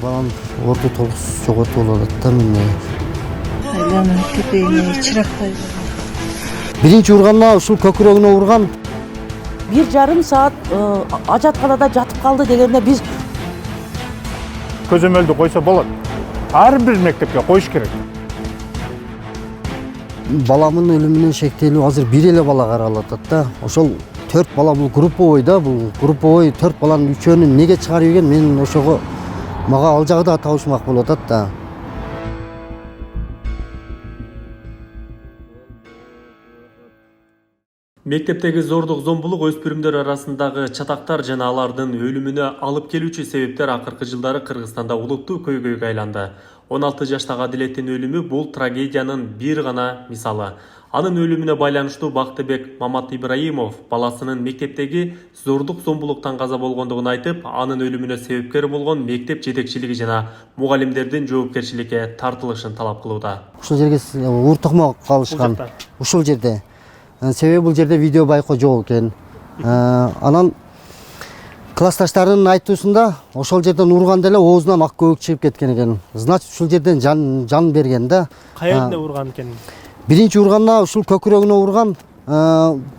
Балам орду тогуз жоготуп алат да мени. Айланын тепегине чырактай. Биринчи урганда ушул көкүрөгүнө урган. 1,5 саат ажатканада жатып калды дегенде биз көзөмөлдү койсо болот. Ар бир мектепке коюш керек. Баламын өлүмүнөн шектелүү азыр бир эле бала каралып атат да. Ошол 4 бала бул групповой да, бул групповой 4 баланын 3-ünü неге чыгарып ийген, мен ошого мага ал жагы да табышмак болуп атат да. Мектептеги зордук зомбулук өспүрүмдөр арасындагы чатактар жана алардын өлүмүнө алып келүүчү себептер акыркы жылдары Кыргызстанда улуттуу көйгөйгө айланды. 16 жаштагы Адилеттин өлүмү бул трагедиянын бир гана мисалы. Анын өлүмүнө байланыштуу Бактыбек Мамат Ибраимов баласынын мектептеги зордук зомбулуктан каза болгондугун айтып, анын өлүмүнө себепкер болгон мектеп жетекчилиги жана мугалимдердин жоопкерчиликке тартылышын талап кылууда. Ушул жерге уртукма калышкан. Ушул жерде. Себеби бул жерде видео байкоо жок экен. Анан классташтарынын айтуусунда ошол жерден урганда эле оозунан ак көбүк чыгып кеткен экен. Значит, ушул жерден жан берген да. Каерде урган экен? Биринчи урганда ушул көкүрөгүнө урган.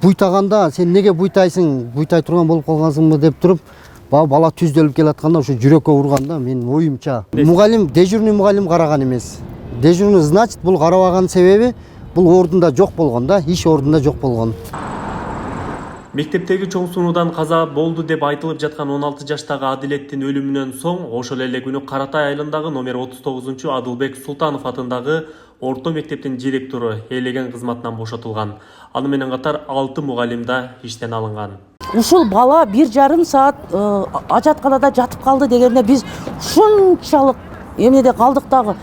Буйтаганда сен неге буйтайсың? Буйтай турган болуп калгансыңбы деп туруп, бала түздөлүп келатканда ушу жүрөккө урган да, менин оюмча. Мугалим, дежурный мугалим караган эмес. Дежурный, значит, бул карабаган себеби бул ордунда жок болгон да, иш ордунда жок болгон. Мектептеги чоң сунуудан каза болду деп айтылып жаткан 16 жаштагы Адилеттин өлүмүнөн соң ошол эле күнү Каратай айылындагы номер 39 Адылбек Султанов атындагы орто мектептин директору ээлеген кызматынан бошотулган. Аны менен катар 6 мугалим да иштен алынган. ушул бала 1,5 саат ажатканада жатып калды дегенде биз ушунчалык эмнеде калдык дагы.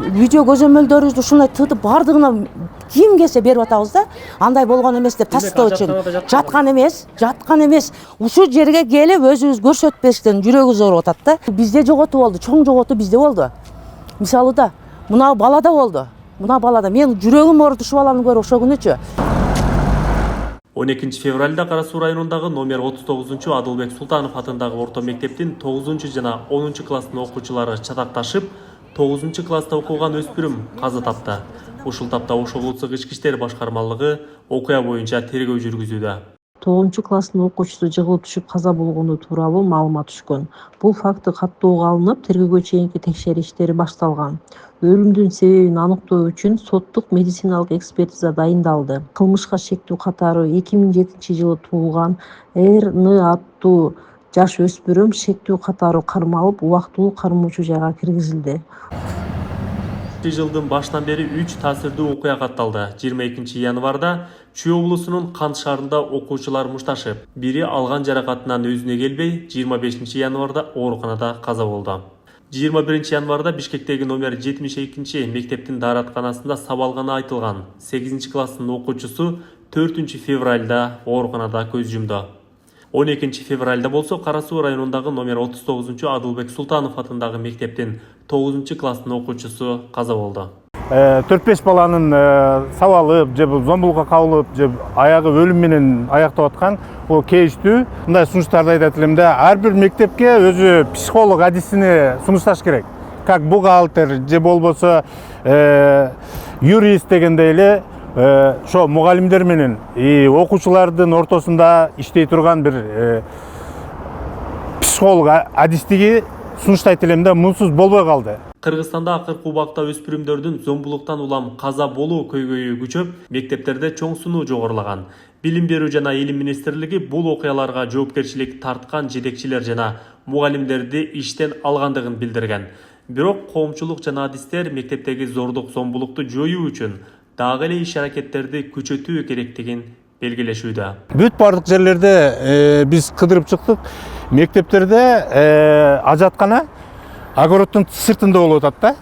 Видео көзөмөлдөрүбүздү ушундай тытып бардыгына ким келсе берип атабыз да. Андай болгон эмес деп тастоо үчүн. Жаткан эмес. Ушул жерге келип өзүбүз көрсөтпөстөн жүрөгүбүз ооруп атат да. Бизде жоготуу болду, чоң жоготуу бизде болду. Мисалы да, мына балада болду. Мен жүрөгүм ооруду ушул баланы көрүп ошол күнүчү. 12 февралда Кара Суу районундагы номер 39 Адылбек Султанов атындагы орто мектептин 9 жана 10 класстын окуучулары чатакташып, 9 класста окуган өспүрүм каза тапты. Ушул тапта Ош облустук ички иштер башкармалыгы окуя боюнча тергөө жүргүзүүдө. 9 класстын окуучусу жыгылып түшүп каза болгону тууралуу маалымат түшкөн. Бул факты каттоого алынып, тергөөгө чейинки текшерүү иштери башталган. Өлүмдүн себебин аныктоо үчүн соттук медициналык экспертиза дайындалды. Кылмышка шектүү катары 2007 жылы туулган РН аттуу жаш өспүрүм шектүү катары кармалып, убактылуу кармоочу жайга киргизилди. Жылдын башынан бери 3 таасирдүү окуя катталды. 22 январда Чүй облусунун Кант шаарында окуучулар мушташып, бири алган жаракатынан өзүнө келбей, 25 январда ооруканада каза болду. 21 январда Бишкектеги номер 72 мектептин дааратканасында сабалганы айтылган. 8 класстын окуучусу 4 февралда ооруканада көз жумду. 12 февралда болсо Кара Суу районундагы номер 39 Адылбек Султанов атындагы мектептин 9 класстын окуучусу каза болду. 4-5 баланын сабалып, же зомбулукка кабылып, же аягы өлүм менен аяктап аткан бул кейиштүү. Мындай сунуштарды айтат элем да, ар бир мектепке өзү психолог адисини сунушташ керек. Как бухгалтер же болбосо юрист дегендей эле ошо мугалимдер менен окуучулардын ортосунда иштей турган бир психолог адистиги сунуштайт элем да, мунсуз болбой калды. Кыргызстанда акыркы убакта өспүрүмдөрдүн зомбулуктан улам каза болуу көйгөйү күчөп, мектептерде чоң сунуу жогорулаган. Билим берүү жана илим министрлиги бул окуяларга жоопкерчилик тарткан жетекчилер жана мугалимдерди иштен алгандыгын билдирген. Бирок коомчулук жана адистер мектептеги зордук зомбулукту жоюу үчүн дагы эле иш-аракеттерди күчөтүү керектигин белгилешүүдө. Бүт бардык жерлерде биз кыдырып чыктык. Мектептерде ажаткана огороддун сыртында болуп атат да.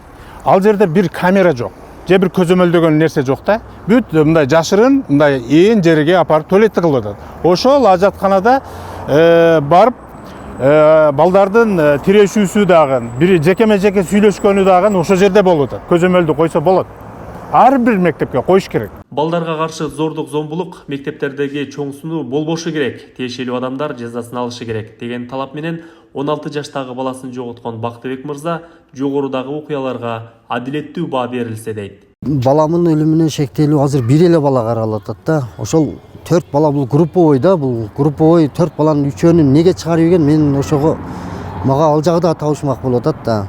Ал жерде бир камера жок, же бир көзөмөлдөгөн нерсе жок да. Бүт мындай жашырын, мындай ээн жерге апарып туалетти кылып атат. Ошол ажатканада барып балдардын тирешүүсү дагы, бир жекеме-жеке сүйлөшкөнү дагы ошол жерде болуп атат. Көзөмөлдү койсо болот. Ар бир мектепке коюш керек. Балдарга каршы зордук зомбулук мектептердеги чоң сунуу болбошу керек, тиешелүү адамдар жазасын алышы керек деген талап менен 16 жаштагы баласын жоготкон Бактыбек мырза жогорудагы окуяларга адилеттүү баа берилсе дейт. Баламын өлүмүнө шектелүү азыр бир эле бала каралып атат да. Ошол 4 бала бул групповой да, бул групповой 4 баланын үчөөнү неге чыгарып ийген, мен ошого мага ал жагы да табышмак болуп атат да.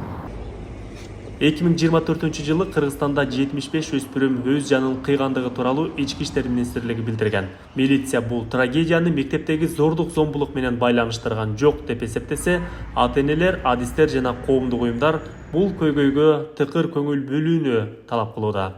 2024-жылы Кыргызстанда 75 өспүрүм өз жанын кыйгандыгы тууралуу Ички иштер министрлиги билдирген. Милиция бул трагедияны мектептеги зордук зомбулук менен байланыштырган жок деп эсептесе, ата-энелер, адистер жана коомдук уюмдар бул көйгөйгө тыкыр көңүл бөлүүнү талап кылууда.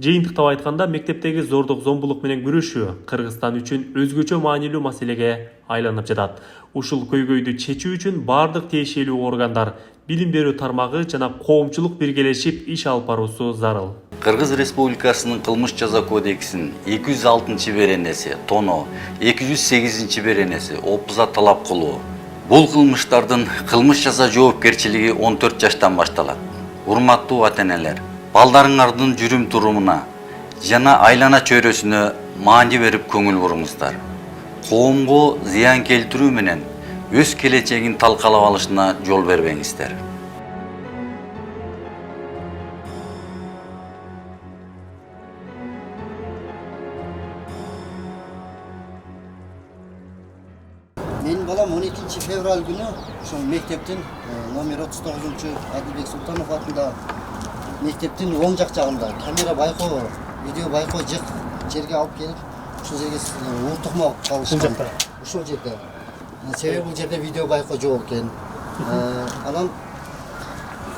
Жыйынтыктап айтканда, мектептеги зордук зомбулук менен күрөшүү Кыргызстан үчүн өзгөчө маанилүү маселеге айланып жатат. Ушул көйгөйдү чечүү үчүн бардык тиешелүү органдар, билим берүү тармагы жана коомчулук биргелешип иш алып баруусу зарыл. Кыргыз Республикасынын кылмыш жаза кодексинин 206-беренеси тоно, 208-беренеси опуза талап кылуу. Бул кылмыштардын кылмыш жаза жоопкерчилиги 14 жаштан башталат. Урматтуу ата-энелер, балдарыңардын жүрүм турумуна жана айлана чөйрөсүнө маани берип көңүл буруңуздар. Коомго зыян келтирүү менен өз келечегин талкалап алышына жол бербеңиздер. Менин балам 12 февраль күнү ошол мектептин номер 39 Адилбек Султанов атында мектептин оң жак жагында камера байкоо, видео байкоо жык жерге алып келип, ушул жерге ууртукма калышкан. Ушул жерде. Себеби бул жерде видео байкоо жок экен. Анан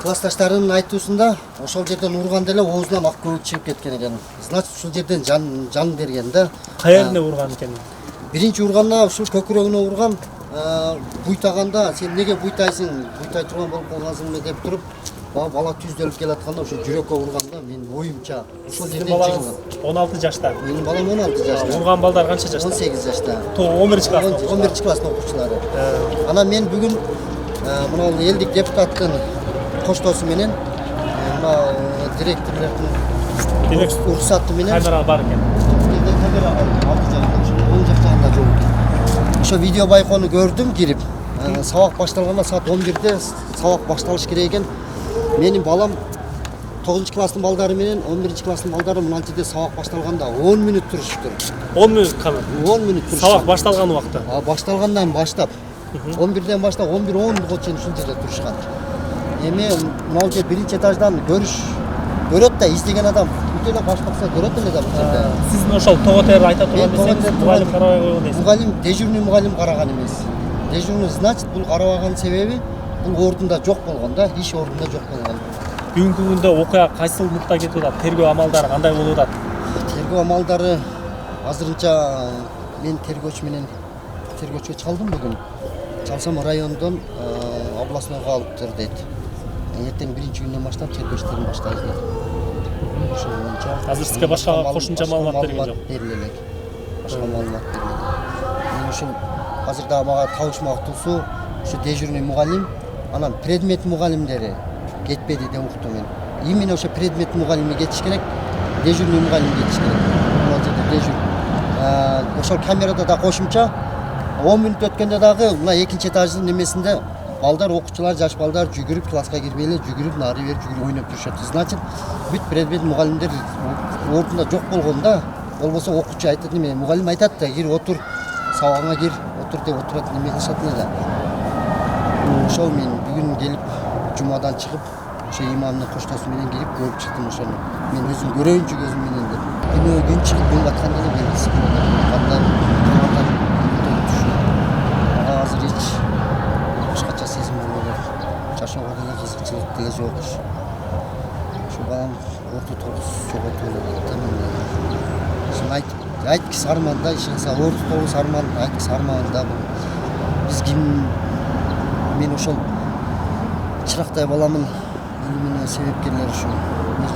классташтарынын айтуусунда ошол жерден урганда эле оозунан ак көбүк чыгып кеткен экен. Значит, ушул жерден жан берген да. Каерине урган экен? Биринчи урганда ушул көкүрөгүнө урган, буйтаганда сен неге буйтайсың, буйтай турган болуп калгансыңбы деп туруп, бала түздөлүп келатканда ошо жүрөккө урганда, менин оюмча ошол жерден чыгылган. 16 жашта. Менин балам 16 жашта. Урган балдар канча жашта? 18 жашта. 11 класста. 11 класстын окуучулары. Анан мен бүгүн мына элдик депутаттын коштоосу менен мына директордун уруксаты менен камера бар экен. Камера алты жагында, оң жак жагында жок экен. Ошо видео байкоону көрдүм кирип. Сабак башталганда саат 11-де сабак башталыш керек экен. Менин балам 9 класстын балдары менен 11 класстын балдары мына жерде сабак башталганда 10 мүнөт туруштур. 10 мүнөт камер. 10 мүнөт туруштур. Сабак башталган убакта. Башталгандан баштап 11-ден баштап 11:10-га чейин ушул жерде турушкан. Эми мына жер биринчи этаждан көрөт да, издеген адам бүт эле баш бакса көрөт эле да бул жерде. Сиздин ошол тоготер айта турган десеңиз, мугалим карабай койгон дейсиз. Мугалим, дежурный мугалим караган эмес. Дежурный, значит, бул карабаган себеби бул ордунда жок болгон да, иш ордунда жок болгон. Бүгүнкү күндө окуя кайсыл нукта кетип атат? Тергөө амалдары кандай болуп атат? Тергөө амалдары азырынча мен тергөөчүгө чалдым бүгүн. Чалсам райондон областнойго алыптыр дейт. Эртең биринчи күндөн баштап тергөө иштерин баштайбыз дейт. Ошол боюнча Азыр сизге башка кошумча маалымат берген жок. Берилелек. Башка маалымат берилелек. Мен ушул азыр да мага табышмактуусу ушу дежурный мугалим, анан предмет мугалимдери кетпеди деп уктум мен. Именно ошо предмет мугалими кетиш керек, дежурный мугалим кетиш керек. Бул жерде дежур. Ошол камерада да кошумча 10 мүнөт өткөндө дагы мына экинчи этаждын немесинде балдар, окуучулар, жаш балдар жүгүрүп класска кирбей эле жүгүрүп нары бери жүгүрүп ойноп турушат. Значит, бүт предмет мугалимдер ордунда жок болгон да. Болбосо окуучу айтат неме, мугалим айтат да, кир отур, сабагыңа кир, отур деп отурат, неме кылышат эле да. Ошол мен бүгүн келип жумадан чыгып, ошо имамдын коштоосу менен келип көрүп чыктым ошону. Мен өзүм көрөйүнчү көзүм менен деп. Күн чыгып күн батканда эле белгиси болот. Кандай азыр эч башкача сезим болот. Жашоого деле кызыкчылык деле жок. Ошо балам орту тогуз жоготулуп атат. Айткысы арман да, ишенсе орту тогуз арман, айткысы арман да. Биз ким, мен ошол чырактай баламын өлүмүнө себепкерлер ушул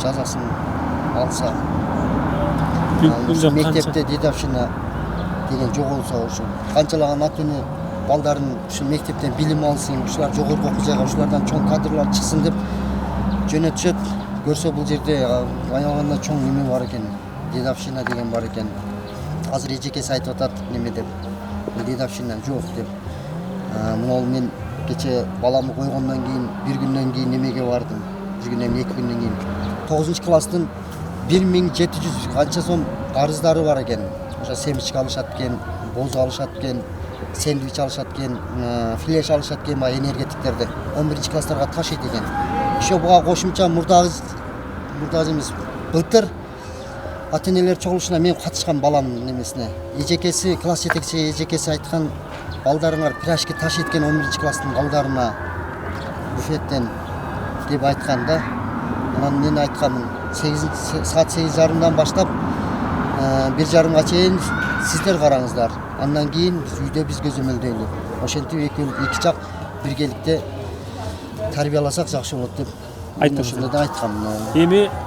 жазасын алса. Мектепте дедовщина деген жоголсо, ушул канчалаган ата-эне балдарын ушул мектептен билим алсын, ушулар жогорку окуу жайга ушулардан чоң кадрлар чыксын деп жөнөтүшөт. Көрсө бул жерде аялганда чоң неме бар экен, дедовщина деген бар экен. Азыр эжекеси айтып атат неме деп, дедовщина жок деп. Мына мен кече баламы койгондон кийин 1 күндөн кийин немеге бардым. 1 күндөн 2 күндөн кийин 9-класстын 1700 канча сом карыздары бар экен. Ошо семечка алышат экен, боз алышат экен, сэндвич алышат экен, флеш алышат экен баягы энергетиктерди. 11-класстарга ташыйт экен. Ошо буга кошумча мурдагы эмес, былтыр ата-энелер чогулушуна мен катышкан баламдын немесине. Эжекеси, класс жетекчиси эжекеси айткан, балдарыңар пирожки ташыйт экен 11-класстын балдарына буфеттен деп айткан да. Анан мен айтканмын, саат 8:30 баштап 1:30 чейин сиздер караңыздар. Андан кийин биз үйдө биз көзөмөлдөйлү. Ошентип эки жак биргеликте тарбияласак жакшы болот деп айттыңыз. ошондой да айткам. Эми